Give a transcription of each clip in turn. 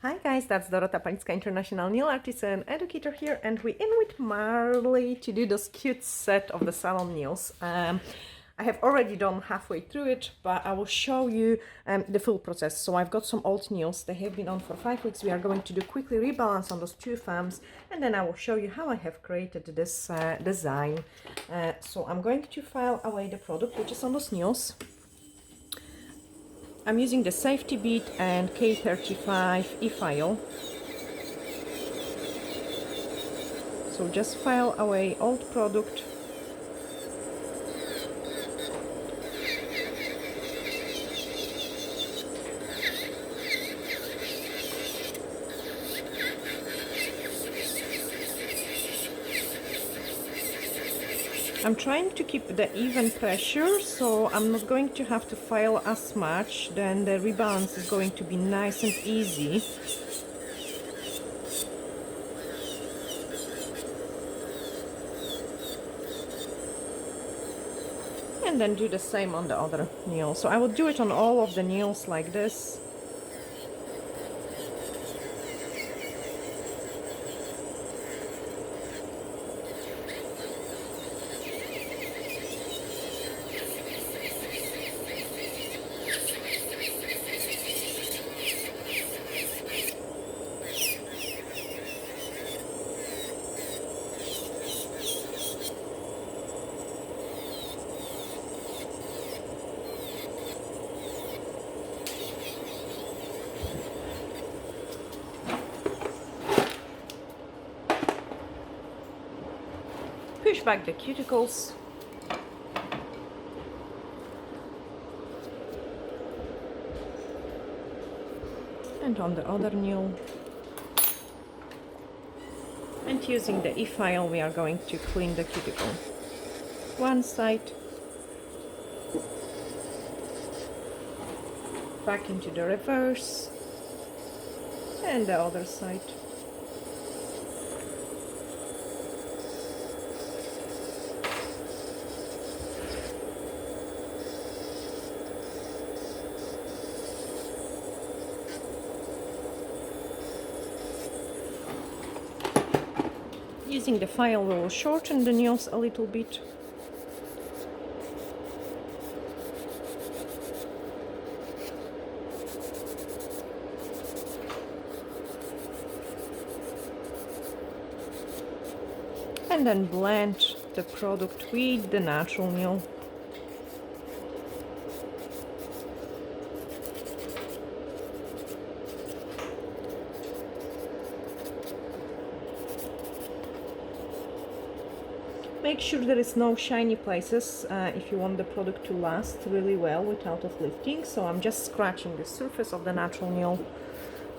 Hi guys, that's Dorota Palicka, international nail artist and educator here, and we're in with Marley to do this cute set of the salon nails. I have already done halfway through it, but I will show you the full process. So I've got some old nails, they have been on for 5 weeks. We are going to do quickly rebalance on those two thumbs, and then I will show you how I have created this design. So I'm going to file away the product which is on those nails. I'm using the Safety Bead and K35 e-file. So just file away old product. I'm trying to keep the even pressure, so I'm not going to have to file as much, then the rebalance is going to be nice and easy. And then do the same on the other nail. So I will do it on all of the nails like this. Push back the cuticles. And on the other nail. And using the e-file we are going to clean the cuticle. One side. Back into the reverse. And the other side. Using the file we will shorten the nails a little bit. And then blend the product with the natural nail. Make sure there is no shiny places if you want the product to last really well without lifting. So I'm just scratching the surface of the natural nail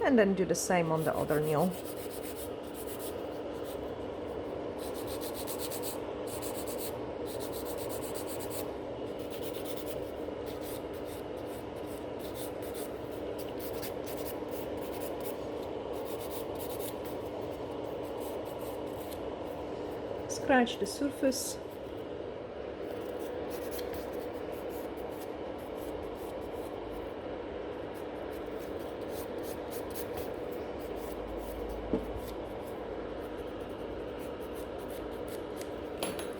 and then do the same on the other nail. Scratch the surface.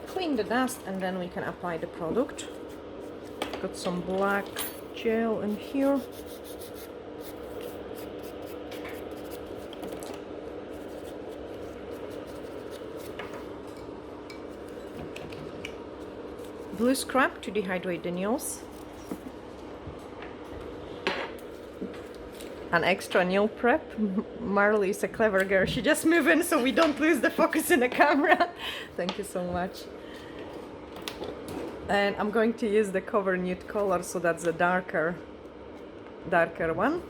Clean the dust and then we can apply the product. Got some black gel in here. Blue scrub to dehydrate the nails. An extra nail prep. Marley is a clever girl. She just moved in so we don't lose the focus in the camera. Thank you so much. And I'm going to use the cover nude color, so that's the darker one.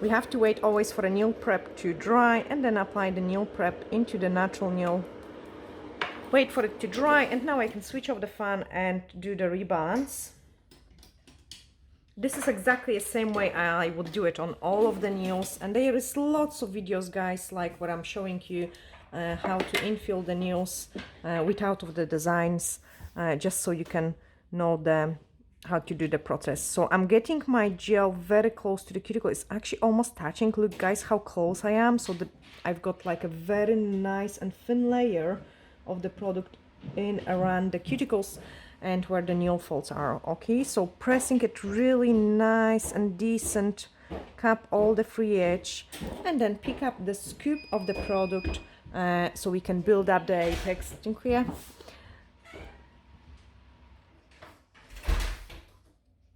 We have to wait always for a nail prep to dry and then apply the nail prep into the natural nail. Wait for it to dry, and now I can switch off the fan and do the rebalance. This is exactly the same way I would do it on all of the nails, and there is lots of videos guys like what I'm showing you, how to infill the nails without of the designs, just so you can know how to do the process. So I'm getting my gel very close to the cuticle. It's actually almost touching. Look guys how close I am, so that I've got like a very nice and thin layer of the product in around the cuticles and where the nail folds are. Okay, so pressing it really nice and decent, cap all the free edge, and then pick up the scoop of the product so we can build up the apex. Dziękuję.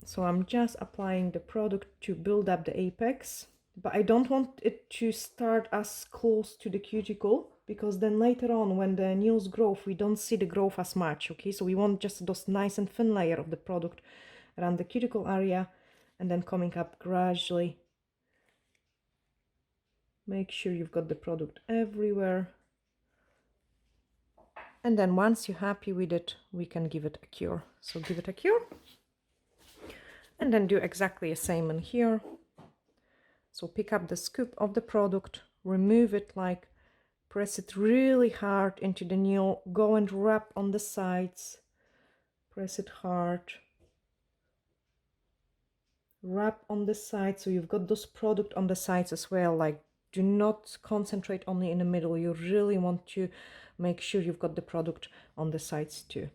So I'm just applying the product to build up the apex, but I don't want it to start as close to the cuticle, because then later on when the nails grow, we don't see the growth as much. Okay, so we want just those nice and thin layer of the product around the cuticle area, and then coming up gradually. Make sure you've got the product everywhere. And then once you're happy with it, we can give it a cure. So give it a cure. And then do exactly the same in here. So pick up the scoop of the product, remove it, like press it really hard into the nail, go and wrap on the sides, press it hard, wrap on the sides, so you've got those product on the sides as well. Like, do not concentrate only in the middle, you really want to make sure you've got the product on the sides too.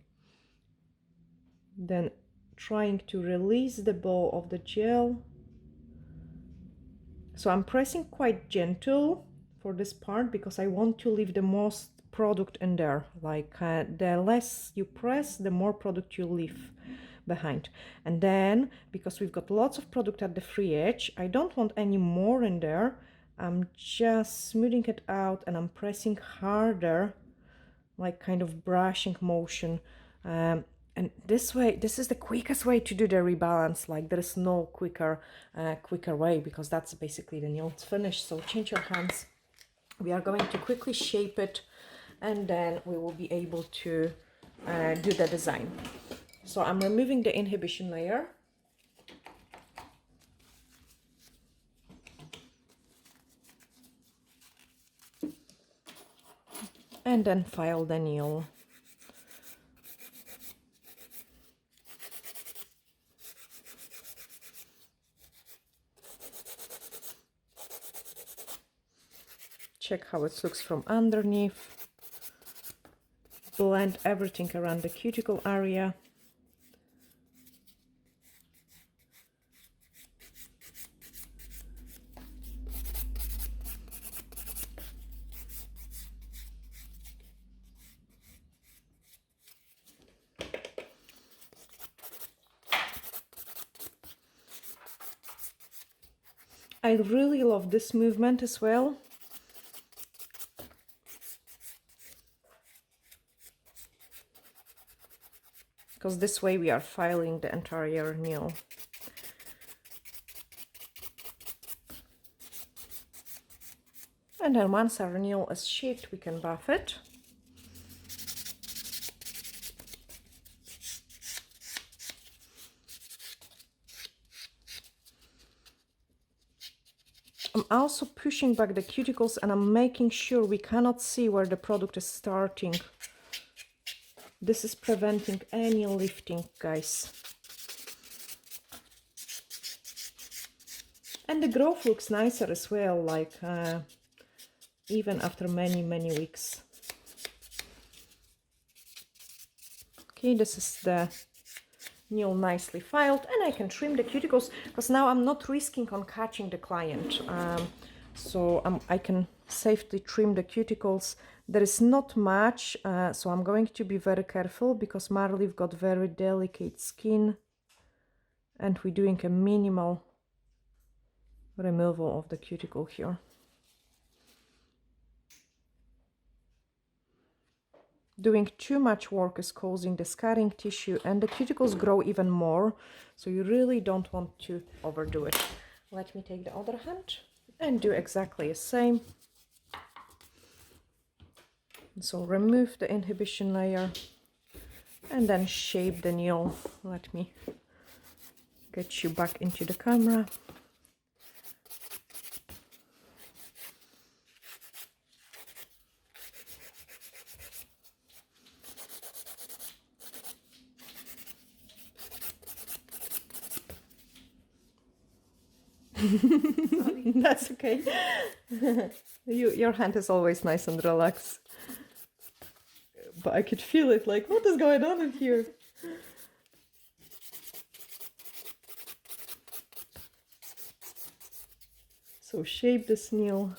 Then trying to release the ball of the gel. So I'm pressing quite gentle for this part because I want to leave the most product in there. Like the less you press, the more product you leave behind. And then because we've got lots of product at the free edge, I don't want any more in there. I'm just smoothing it out and I'm pressing harder, like kind of brushing motion. And this way, this is the quickest way to do the rebalance. Like there is no quicker way, because that's basically the nail finished. So change your hands. We are going to quickly shape it, and then we will be able to do the design. So I'm removing the inhibition layer. And then file the nail. Check how it looks from underneath. Blend everything around the cuticle area. I really love this movement as well. Because this way we are filing the entire nail. And then once our nail is shaped, we can buff it. I'm also pushing back the cuticles and I'm making sure we cannot see where the product is starting. This is preventing any lifting, guys. And the growth looks nicer as well, like even after many weeks. Okay, this is the nail nicely filed, and I can trim the cuticles because now I'm not risking on catching the client. So I can safely trim the cuticles. There is not much, so I'm going to be very careful because Marley've got very delicate skin, and we're doing a minimal removal of the cuticle here. Doing too much work is causing the scarring tissue, and the cuticles grow even more, so you really don't want to overdo it. Let me take the other hand and do exactly the same. So remove the inhibition layer and then shape the nail. Let me get you back into the camera. Sorry. That's okay. Your hand is always nice and relaxed. But I could feel it, like, what is going on in here? So shape this nail.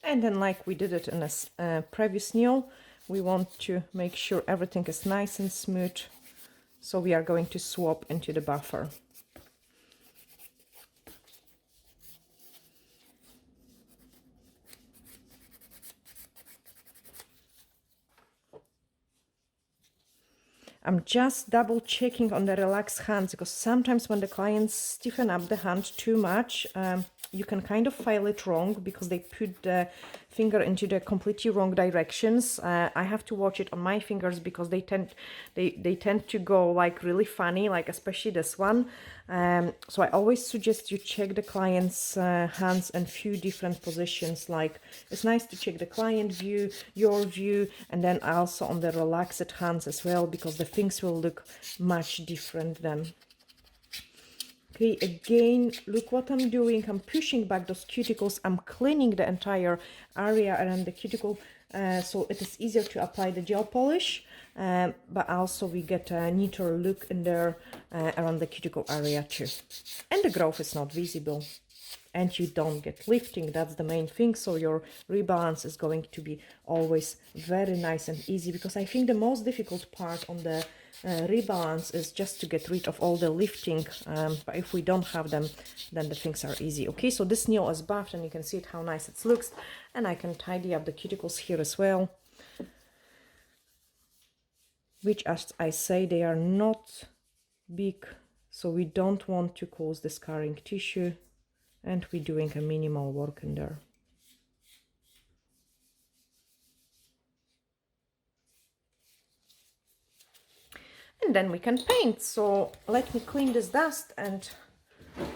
And then, like we did it in a previous nail, we want to make sure everything is nice and smooth. So we are going to swap into the buffer. I'm just double checking on the relaxed hands, because sometimes when the clients stiffen up the hand too much, you can kind of file it wrong because they put the finger into the completely wrong directions. I have to watch it on my fingers because they tend to go like really funny, like especially this one. So I always suggest you check the client's hands in few different positions. Like, it's nice to check the client view, your view, and then also on the relaxed hands as well, because the things will look much different then. Okay, again, look what I'm doing. I'm pushing back those cuticles. I'm cleaning the entire area around the cuticle, so it is easier to apply the gel polish, but also we get a neater look in there around the cuticle area too. And the growth is not visible. And you don't get lifting, that's the main thing. So your rebalance is going to be always very nice and easy, because I think the most difficult part on the rebalance is just to get rid of all the lifting, but if we don't have them, then the things are easy. Okay, so this nail is buffed and you can see it how nice it looks, and I can tidy up the cuticles here as well, which, as I say, they are not big, so we don't want to cause the scarring tissue. And we're doing a minimal work in there. And then we can paint. So let me clean this dust and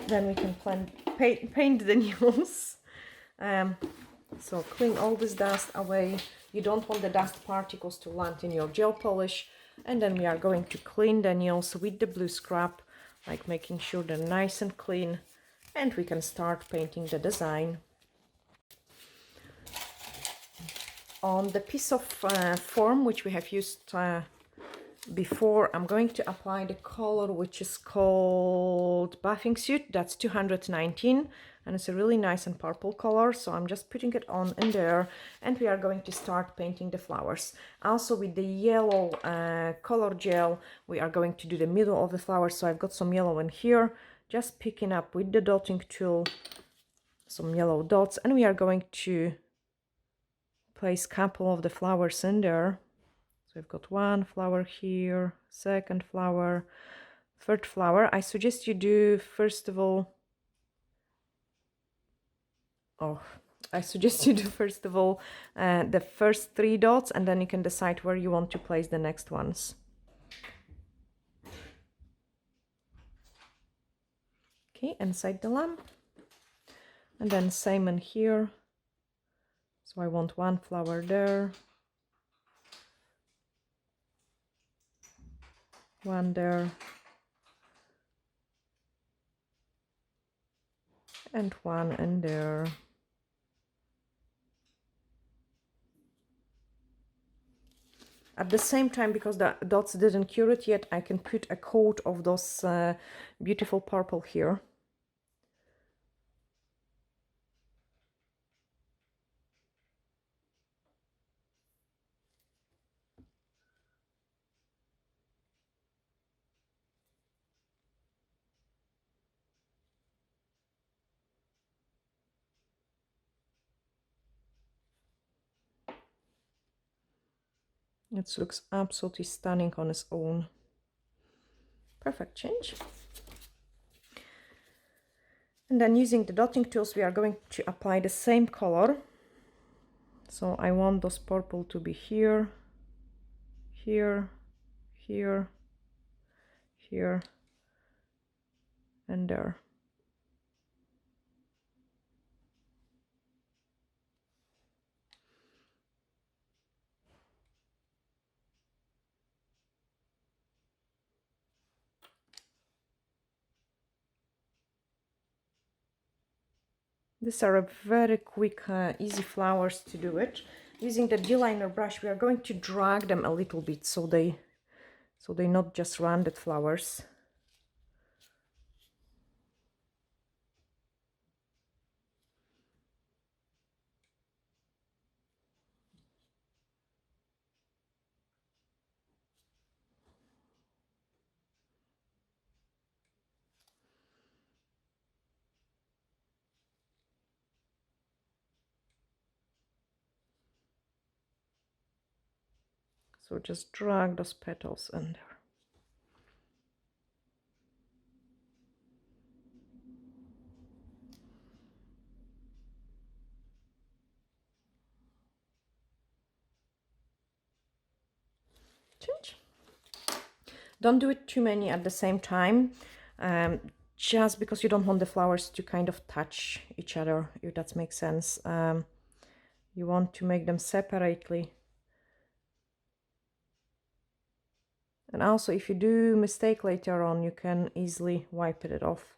then we can paint the nails. So clean all this dust away. You don't want the dust particles to land in your gel polish. And then we are going to clean the nails with the blue scrub, like making sure they're nice and clean. And we can start painting the design. On the piece of form which we have used before, I'm going to apply the color which is called Bathing Suit. That's 219, and it's a really nice and purple color. So I'm just putting it on in there, and we are going to start painting the flowers. Also with the yellow color gel, we are going to do the middle of the flowers. So I've got some yellow in here, just picking up with the dotting tool some yellow dots, and we are going to place a couple of the flowers in there. So I've got one flower here, second flower, third flower. I suggest you do first of all the first 3 dots, and then you can decide where you want to place the next ones. Okay, inside the lamp, and then same in here. So I want one flower there, one there, and one in there. At the same time, because the dots didn't cure it yet, I can put a coat of those beautiful purple here. It looks absolutely stunning on its own. Perfect change. And then using the dotting tools, we are going to apply the same color. So I want those purple to be here, here, here, here, and there. These are a very quick, easy flowers to do it. Using the D-liner brush, we are going to drag them a little bit so they're not just rounded flowers. So just drag those petals in there. Change. Don't do it too many at the same time, just because you don't want the flowers to kind of touch each other, if that makes sense. You want to make them separately. And also, if you do mistake later on, you can easily wipe it off.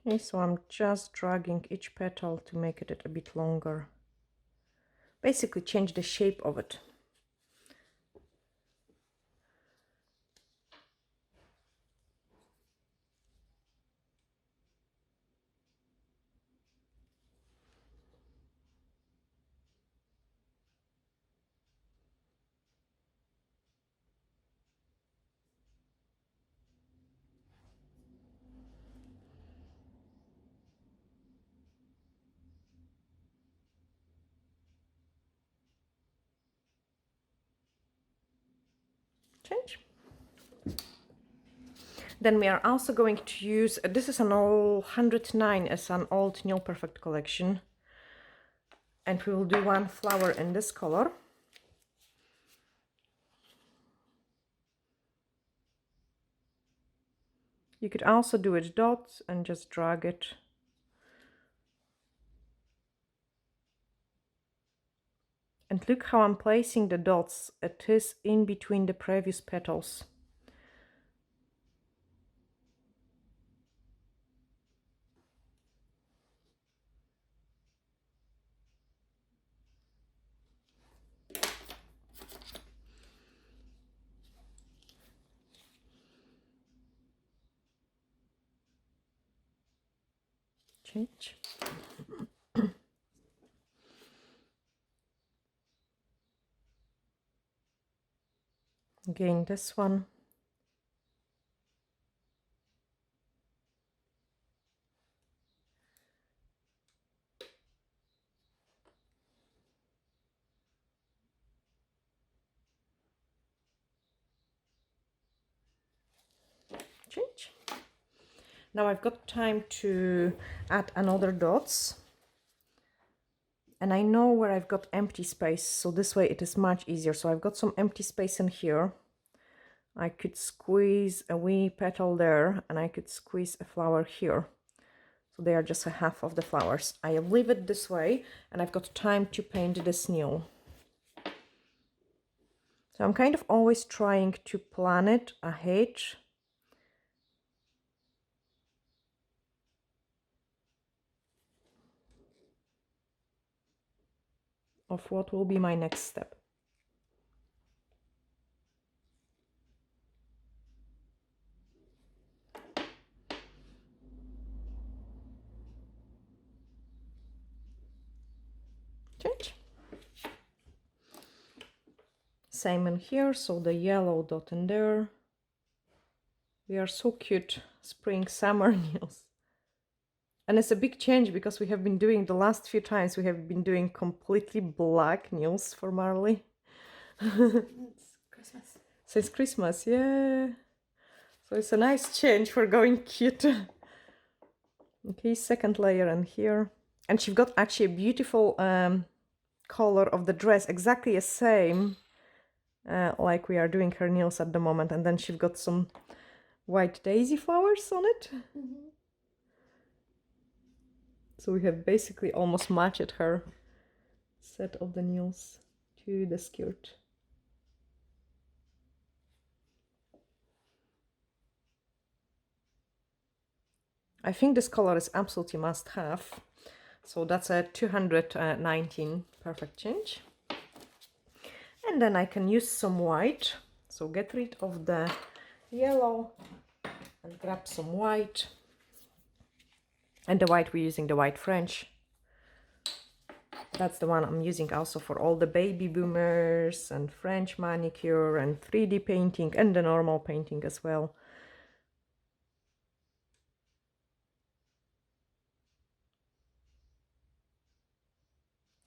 Okay, so I'm just dragging each petal to make it a bit longer. Basically change the shape of it. Change. Then we are also going to use, this is an old 109, as an old Nail Perfect collection. And we will do one flower in this color. You could also do it dots and just drag it. And look how I'm placing the dots. It is in between the previous petals. Change. Again, this one. Change. Now I've got time to add another dots. And I know where I've got empty space, so this way it is much easier. So I've got some empty space in here. I could squeeze a wee petal there, and I could squeeze a flower here. So they are just a half of the flowers. I leave it this way, and I've got time to paint this nail. So I'm kind of always trying to plan it ahead. Of what will be my next step. Change. Same in here, so the yellow dot in there. We are so cute, spring, summer nails. And it's a big change because we have been doing, the last few times we have been doing completely black nails for Marley. It's Christmas. So it's Christmas, yeah. So it's a nice change for going cute. Okay, second layer and here. And she's got actually a beautiful color of the dress, exactly the same like we are doing her nails at the moment. And then she's got some white daisy flowers on it. Mm-hmm. So we have basically almost matched her set of the nails to the skirt. I think this color is absolutely must have. So that's a 219 perfect change. And then I can use some white. So get rid of the yellow and grab some white. And the white, we're using the white French. That's the one I'm using also for all the baby boomers and French manicure and 3D painting and the normal painting as well.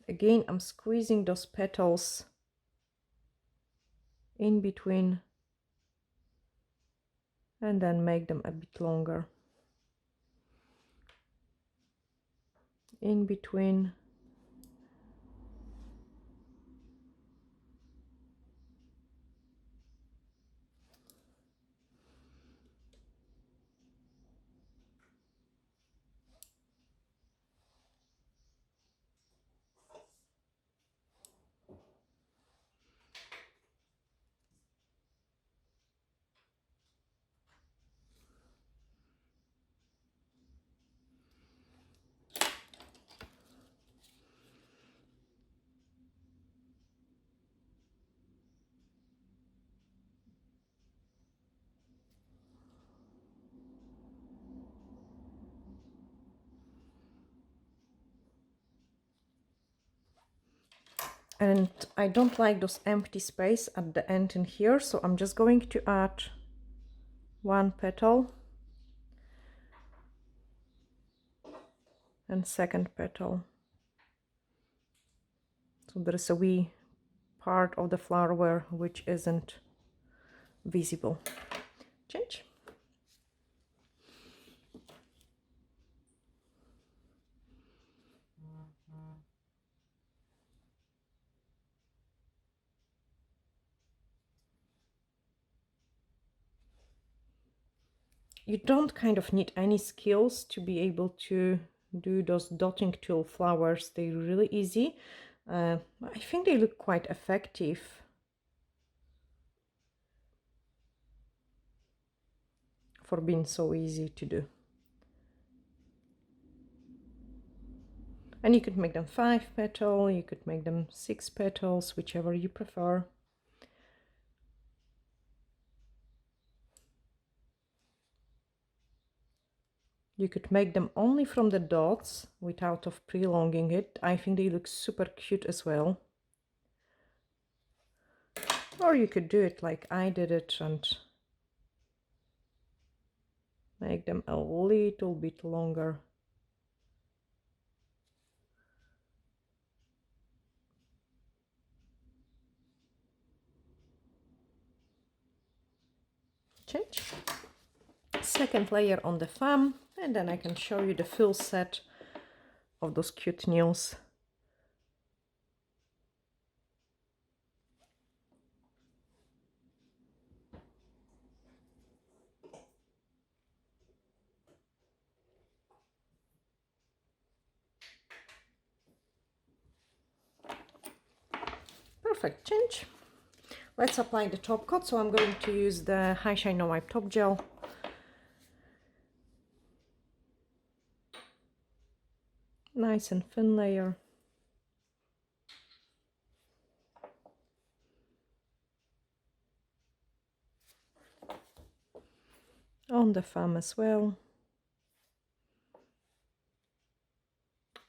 Again, I'm squeezing those petals in between and then make them a bit longer. In between. And I don't like those empty space at the end in here, so I'm just going to add one petal and second petal. So there is a wee part of the flower which isn't visible. Change. You don't kind of need any skills to be able to do those dotting tool flowers. They're really easy. I think they look quite effective. For being so easy to do. And you could make them 5 petal, you could make them 6 petals, whichever you prefer. You could make them only from the dots without of prolonging it. I think they look super cute as well. Or you could do it like I did it and make them a little bit longer. Change. Second layer on the thumb, and then I can show you the full set of those cute nails. Perfect. Change. Let's apply the top coat. So I'm going to use the High Shine No Wipe Top Gel. Nice and thin layer. On the thumb as well.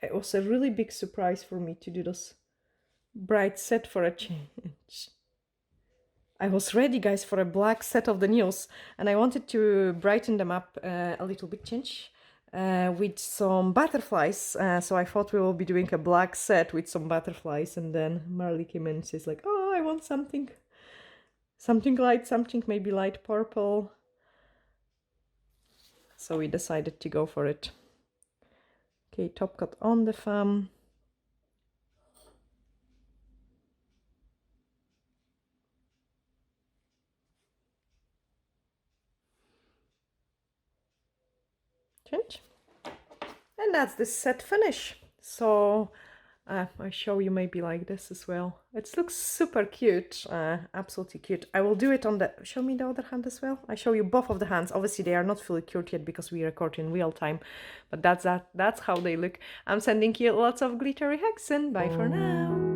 It was a really big surprise for me to do this bright set for a change. I was ready, guys, for a black set of the nails, and I wanted to brighten them up a little bit, change with some butterflies. So I thought we will be doing a black set with some butterflies, and then Marley came in and she's like, "Oh, I want something light, something maybe light purple." So we decided to go for it. Okay, top coat on the thumb. Change. And that's the set finish. So I show you maybe like this as well. It looks super cute, absolutely cute. I will do it on the, show me the other hand as well. I show you both of the hands. Obviously they are not fully cured yet because we record in real time, but that's how they look. I'm sending you lots of glittery hugs and bye for now.